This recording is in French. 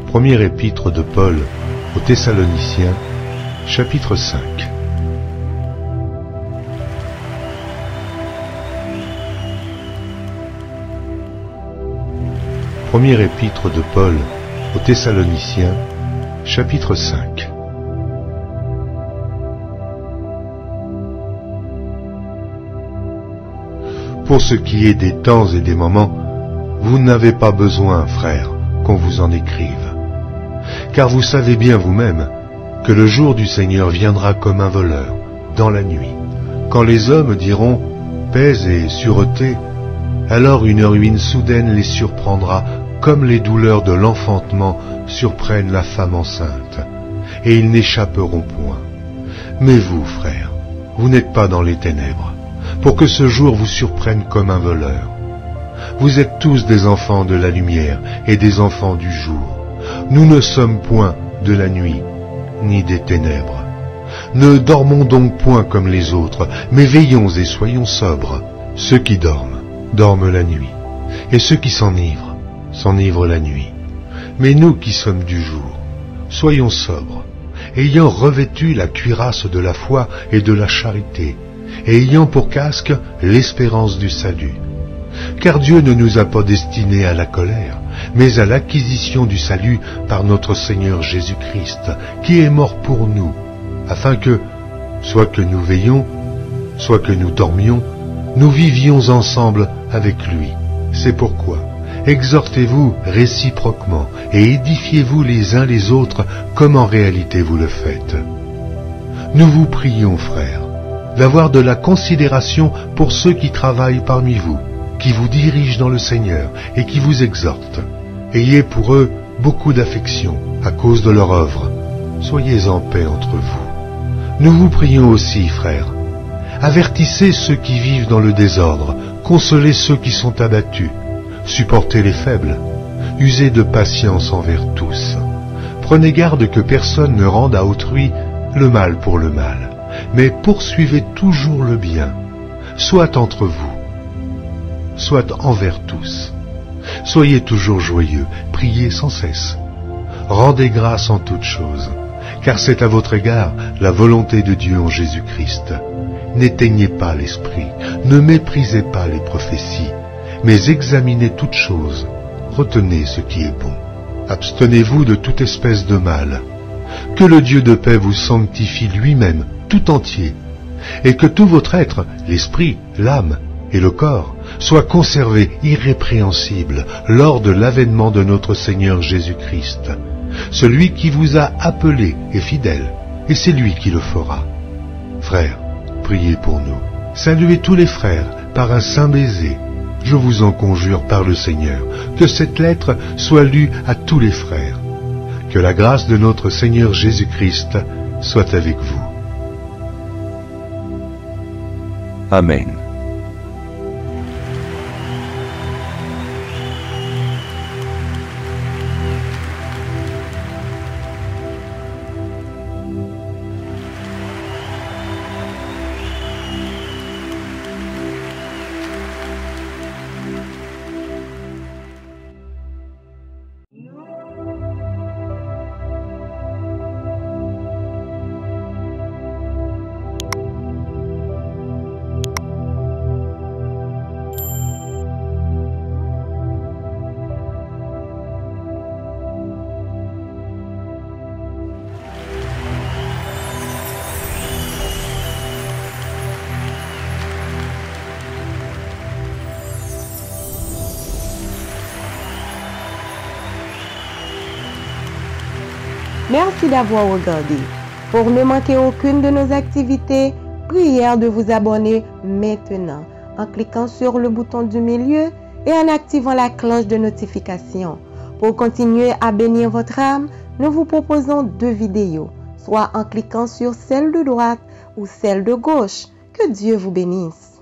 Première épître de Paul aux Thessaloniciens, chapitre 5. Première épître de Paul aux Thessaloniciens, chapitre 5. Pour ce qui est des temps et des moments, vous n'avez pas besoin, frères, qu'on vous en écrive. Car vous savez bien vous-même que le jour du Seigneur viendra comme un voleur, dans la nuit. Quand les hommes diront « paix et sûreté », alors une ruine soudaine les surprendra comme les douleurs de l'enfantement surprennent la femme enceinte, et ils n'échapperont point. Mais vous, frères, vous n'êtes pas dans les ténèbres, pour que ce jour vous surprenne comme un voleur. Vous êtes tous des enfants de la lumière et des enfants du jour. Nous ne sommes point de la nuit, ni des ténèbres. Ne dormons donc point comme les autres, mais veillons et soyons sobres. Ceux qui dorment, dorment la nuit, et ceux qui s'enivrent, s'enivrent la nuit. Mais nous qui sommes du jour, soyons sobres, ayant revêtu la cuirasse de la foi et de la charité, et ayant pour casque l'espérance du salut. Car Dieu ne nous a pas destinés à la colère, mais à l'acquisition du salut par notre Seigneur Jésus-Christ, qui est mort pour nous, afin que, soit que nous veillions, soit que nous dormions, nous vivions ensemble avec lui. C'est pourquoi, exhortez-vous réciproquement et édifiez-vous les uns les autres comme en réalité vous le faites. Nous vous prions, frères, d'avoir de la considération pour ceux qui travaillent parmi vous, qui vous dirigent dans le Seigneur et qui vous exhortent. Ayez pour eux beaucoup d'affection à cause de leur œuvre. Soyez en paix entre vous. Nous vous prions aussi, frères. Avertissez ceux qui vivent dans le désordre, consolez ceux qui sont abattus, supportez les faibles, usez de patience envers tous. Prenez garde que personne ne rende à autrui le mal pour le mal, mais poursuivez toujours le bien, soit entre vous, soit envers tous. Soyez toujours joyeux, priez sans cesse. Rendez grâce en toutes choses, car c'est à votre égard la volonté de Dieu en Jésus-Christ. N'éteignez pas l'esprit, ne méprisez pas les prophéties, mais examinez toutes choses, retenez ce qui est bon. Abstenez-vous de toute espèce de mal. Que le Dieu de paix vous sanctifie lui-même, tout entier, et que tout votre être, l'esprit, l'âme et le corps, soit conservé irrépréhensible lors de l'avènement de notre Seigneur Jésus-Christ. Celui qui vous a appelé est fidèle, et c'est lui qui le fera. Frères, priez pour nous. Saluez tous les frères par un saint baiser. Je vous en conjure par le Seigneur, que cette lettre soit lue à tous les frères. Que la grâce de notre Seigneur Jésus-Christ soit avec vous. Amen. Merci d'avoir regardé. Pour ne manquer aucune de nos activités, prière de vous abonner maintenant en cliquant sur le bouton du milieu et en activant la cloche de notification. Pour continuer à bénir votre âme, nous vous proposons 2 vidéos, soit en cliquant sur celle de droite ou celle de gauche. Que Dieu vous bénisse.